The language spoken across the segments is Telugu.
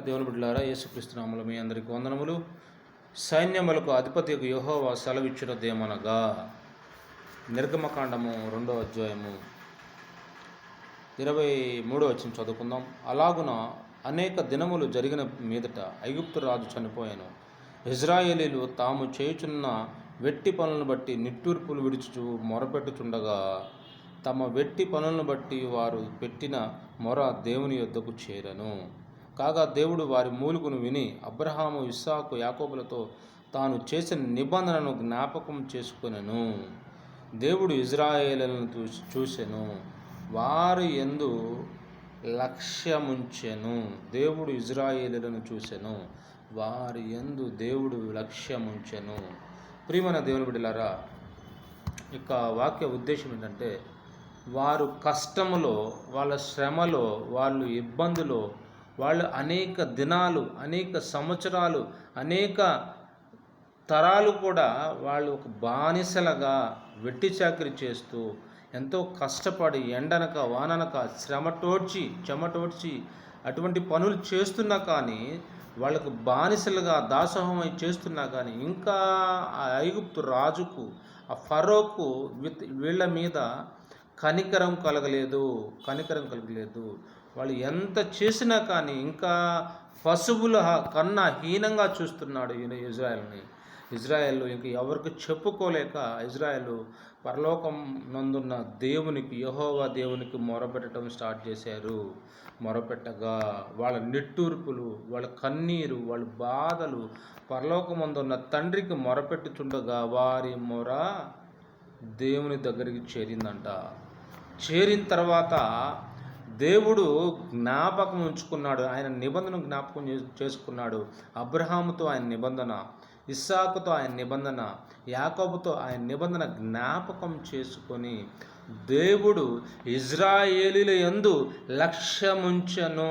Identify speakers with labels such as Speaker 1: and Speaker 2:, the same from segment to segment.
Speaker 1: దేవుని బిడ్డలారా, యేసుక్రీస్తు నామములో మీ అందరికీ వందనములు. సైన్యములకు అధిపతియగు యెహోవా సెలవిచ్చినదేమనగా, నిర్గమకాండము 2వ అధ్యాయము 23వ వచనం చదువుకుందాం. అలాగున అనేక దినములు జరిగిన మీదట ఐగుప్తు రాజు చనిపోయాను. ఇజ్రాయేలీలు తాము చేయుచున్న వెట్టి పనులను బట్టి నిట్టూర్పులు విడుచుచు మొరపెట్టుచుండగా, తమ వెట్టి పనులను బట్టి వారు పెట్టిన మొర దేవుని యొద్దకు చేరెను. కాగా దేవుడు వారి మూలుగును విని అబ్రహాము, ఇస్సాకు, యాకోబులతో తాను చేసిన నిబంధనను జ్ఞాపకం చేసుకొనెను. దేవుడు ఇజ్రాయేలులను చూసెను, వారి యందు లక్ష్యముంచెను. దేవుడు ఇజ్రాయేలులను చూసెను, వారి యందు దేవుడు లక్ష్యముంచెను. ప్రియమైన దేవుని బిడ్డలారా, ఇక వాక్య ఉద్దేశం ఏంటంటే, వారు కష్టములో, వాళ్ళ శ్రమలో, వాళ్ళు ఇబ్బందులో, వాళ్ళు అనేక దినాలు, అనేక సంవత్సరాలు, అనేక తరాలు కూడా వాళ్ళు ఒక బానిసలుగా వెట్టి చాకిరీ చేస్తూ ఎంతో కష్టపడి ఎండనక వాననక చెమటోడ్చి అటువంటి పనులు చేస్తున్నా కానీ, వాళ్ళకు బానిసలుగా దాసోహమై చేస్తున్నా కానీ, ఇంకా ఆ ఐగుప్తు రాజుకు, ఆ ఫరోకు వీళ్ళ మీద కనికరం కలగలేదు. వాళ్ళు ఎంత చేసినా కానీ ఇంకా పశువుల కన్నా హీనంగా చూస్తున్నాడు ఈయన ఇజ్రాయెల్ ఇంక ఎవరికి చెప్పుకోలేక ఇజ్రాయెల్ పరలోకం నందున్న దేవునికి, యెహోవా దేవునికి మొరపెట్టడం స్టార్ట్ చేశారు. మొరపెట్టగా వాళ్ళ నిట్టూర్పులు, వాళ్ళ కన్నీరు, వాళ్ళ బాధలు పరలోకమందున్న తండ్రికి మొరపెట్టుచుండగా వారి మొర దేవుని దగ్గరికి చేరిందంట. చేరిన తర్వాత దేవుడు జ్ఞాపకం ఉంచుకున్నాడు, ఆయన నిబంధన జ్ఞాపకం చేసుకున్నాడు. అబ్రహాముతో ఆయన నిబంధన, ఇస్సాకుతో ఆయన నిబంధన, యాకోబుతో ఆయన నిబంధన జ్ఞాపకం చేసుకొని దేవుడు ఇజ్రాయేలీల యందు లక్ష్యముంచెను.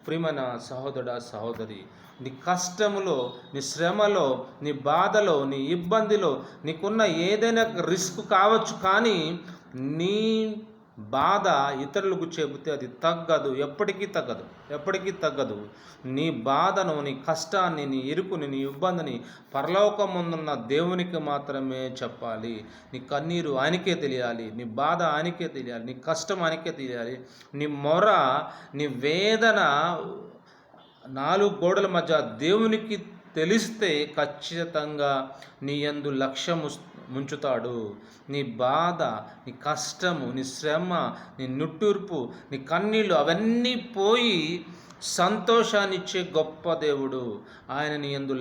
Speaker 1: ప్రియమైన సహోదరుడా, సహోదరి, నీ కష్టములో, నీ శ్రమలో, నీ బాధలో, నీ ఇబ్బందిలో, నీకున్న ఏదైనా రిస్క్ కావచ్చు, కానీ నీ బాధ ఇతరులకు చెబితే అది తగ్గదు, ఎప్పటికీ తగ్గదు. నీ బాధను, నీ కష్టాన్ని, నీ ఇరుకుని, నీ ఇబ్బందిని పరలోకముందున్న దేవునికి మాత్రమే చెప్పాలి. నీ కన్నీరు ఆయనకే తెలియాలి, నీ బాధ ఆయనకే తెలియాలి, నీ కష్టం ఆయనకే తెలియాలి. నీ మొర, నీ వేదన 4 గోడల మధ్య దేవునికి తెలిస్తే ఖచ్చితంగా నీ యందు ముంచుతాడు. నీ బాధ, నీ కష్టము, నీ శ్రమ, నీ నిట్టూర్పు, నీ కన్నీళ్ళు అవన్నీ పోయి సంతోషాన్నిచ్చే గొప్ప దేవుడు. ఆయన నీ యందు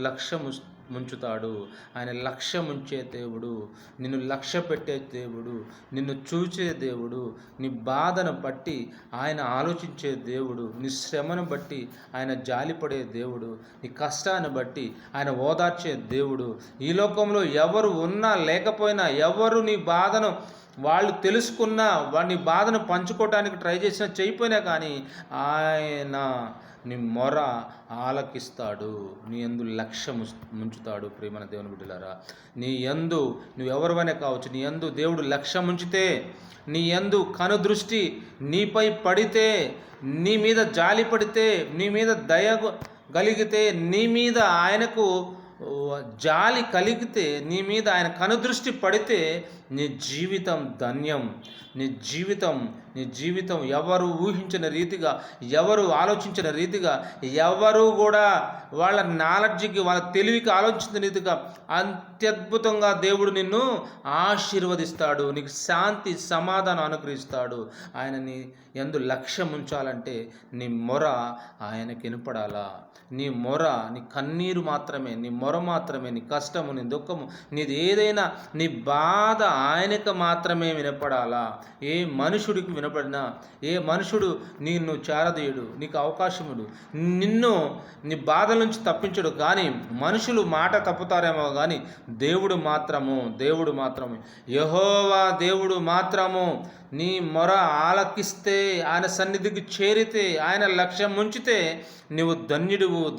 Speaker 1: ముంచుతాడు. ఆయన లక్ష్యముంచే దేవుడు, నిన్ను లక్ష్య పెట్టే దేవుడు, నిన్ను చూచే దేవుడు. నీ బాధను బట్టి ఆయన ఆలోచించే దేవుడు, నీ శ్రమను బట్టి ఆయన జాలిపడే దేవుడు, నీ కష్టాన్ని బట్టి ఆయన ఓదార్చే దేవుడు. ఈ లోకంలో ఎవరు ఉన్నా లేకపోయినా, ఎవరు నీ బాధను వాళ్ళు తెలుసుకున్నా, నీ బాధను పంచుకోవడానికి ట్రై చేసినా, చేయకపోయినా కానీ ఆయన నీ మొర ఆలకిస్తాడు, నీ యందు ముంచుతాడు. ప్రియమైన దేవుని బిడ్డలారా, నీ యందు నువ్వెవరివైనా కావచ్చు, నీ యందు దేవుడు లక్ష్యముంచితే, నీ యందు కనుదృష్టి నీపై పడితే, నీ మీద జాలి పడితే, నీ మీద దయ కలిగితే, నీ మీద ఆయనకు జాలి కలిగితే, నీ మీద ఆయన కనుదృష్టి పడితే, నీ జీవితం ధన్యం. నీ జీవితం ఎవరు ఊహించిన రీతిగా, ఎవరు ఆలోచించిన రీతిగా, ఎవరు కూడా వాళ్ళ నాలెడ్జ్కి, వాళ్ళ తెలివికి ఆలోచించిన రీతిగా అత్యద్భుతంగా దేవుడు నిన్ను ఆశీర్వదిస్తాడు. నీకు శాంతి, సమాధానం అనుగ్రహిస్తాడు. ఆయన నీ యందు లక్ష్యం ఉంచాలంటే నీ మొర ఆయనకి వినపడాలా. నీ మొర, నీ కన్నీరు మాత్రమే, నీ మొర మాత్రమే, నీ కష్టము, నీ దుఃఖము, నీది ఏదైనా నీ బాధ ఆయనకు మాత్రమే వినపడాలా. ఏ మనుషుడికి వినపడినా, ఏ మనుషుడు నిన్ను చేరదీయుడు, నీకు అవకాశముడు, నిన్ను నీ బాధల నుంచి తప్పించడు. కానీ మనుషులు మాట తప్పుతారేమో కానీ దేవుడు మాత్రము యెహోవా దేవుడు మాత్రము నీ మొర ఆలకిస్తే, ఆయన సన్నిధికి చేరితే, ఆయన లక్ష్యం ఉంచితే నీవు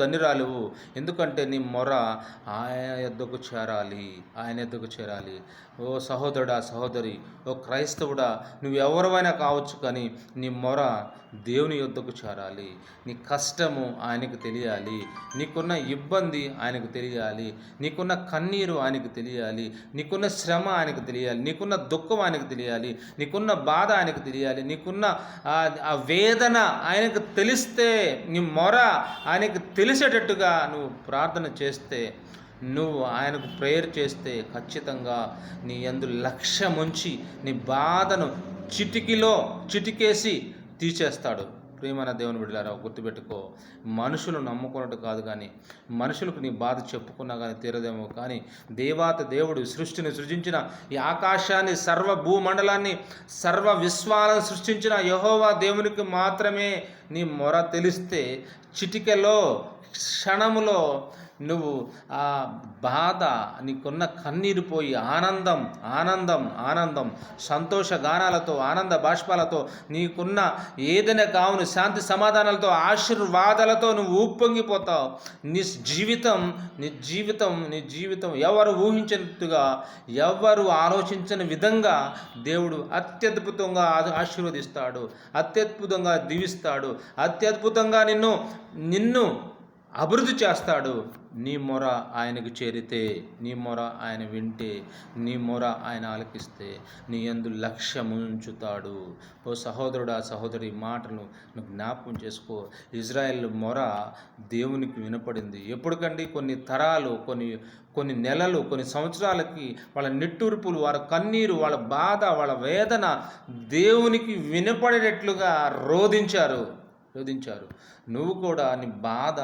Speaker 1: ధన్యురాలువు. ఎందుకంటే నీ మొర ఆయన యొద్దకు చేరాలి. ఓ సహోదరుడా, సహోదరి, ఓ క్రైస్తవుడా, నువ్వు ఎవరివైనా కావచ్చు, కానీ నీ మొర దేవుని యొద్దకు చేరాలి. నీ కష్టము ఆయనకు తెలియాలి, నీకున్న ఇబ్బంది ఆయనకు తెలియాలి, నీకున్న కన్నీరు ఆయనకు తెలియాలి, నీకున్న శ్రమ ఆయనకు తెలియాలి, నీకున్న దుఃఖం ఆయనకు తెలియాలి, నీకున్న బాధ ఆయనకు తెలియాలి, నీకున్న ఆ వేదన ఆయనకు తెలిస్తే, నీ మొర ఆయనకు తెలిసేటట్టుగా నువ్వు ప్రార్థన చేస్తే, నువ్వు ఆయనకు ప్రేయర్ చేస్తే ఖచ్చితంగా నీ యందు లక్ష్యముంచి నీ బాధను చిటికేసి తీసేస్తాడు. ప్రియమైన దేవుని బిడ్డలారా, గుర్తుపెట్టుకో, మనుషులు నమ్ముకున్నట్టు కాదు, కానీ మనుషులకు నీ బాధ చెప్పుకున్నా కానీ తీరదేమో, కానీ దేవుడు సృష్టిని సృజించిన ఈ ఆకాశాన్ని, సర్వ భూమండలాన్ని, సర్వ విశ్వాలను సృష్టించిన యెహోవా దేవునికి మాత్రమే నీ మొర తెలిస్తే చిటికెలో, క్షణములో నువ్వు ఆ బాధ, నీకున్న కన్నీరు పోయి ఆనందం సంతోష గానాలతో, ఆనంద బాష్పాలతో, నీకున్న ఏదైనా కావును శాంతి సమాధానాలతో, ఆశీర్వాదాలతో నువ్వు ఉప్పొంగిపోతావు. నీ జీవితం ఎవరు ఊహించినట్టుగా, ఎవరు ఆలోచించని విధంగా దేవుడు అత్యద్భుతంగా ఆశీర్వదిస్తాడు, అత్యద్భుతంగా దీవిస్తాడు, అత్యద్భుతంగా నిన్ను అభివృద్ధి చేస్తాడు. నీ మొర ఆయనకు చేరితే, నీ మొర ఆయన వింటే, నీ మొర ఆయన ఆలకిస్తే నీ యందు లక్ష్యముంచుతాడు. ఓ సహోదరుడా, సహోదరి, మాటను నువ్వు జ్ఞాపకం చేసుకో. ఇజ్రాయెల్ మొర దేవునికి వినపడింది. ఎప్పటికండి? కొన్ని తరాలు, కొన్ని నెలలు, కొన్ని సంవత్సరాలకి వాళ్ళ నిట్టూర్పులు, వాళ్ళ కన్నీరు, వాళ్ళ బాధ, వాళ్ళ వేదన దేవునికి వినపడేటట్లుగా రోధించారు. నువ్వు కూడా నీ బాధ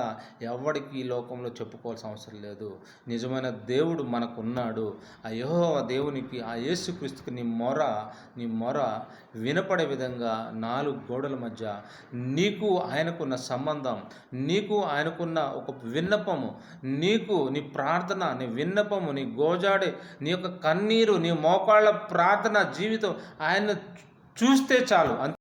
Speaker 1: ఎవరికి ఈ లోకంలో చెప్పుకోవాల్సిన అవసరం లేదు. నిజమైన దేవుడు మనకున్నాడు. ఆ యెహోవా దేవునికి, ఆ యేసుక్రీస్తుకి నీ మొర వినపడే విధంగా 4 గోడల మధ్య నీకు ఆయనకున్న సంబంధం, నీకు ఆయనకున్న ఒక విన్నపము, నీ ప్రార్థన, నీ విన్నపము, నీ గోజాడే, నీ యొక్క కన్నీరు, నీ మోకాళ్ళ ప్రార్థన జీవితం ఆయన చూస్తే చాలు.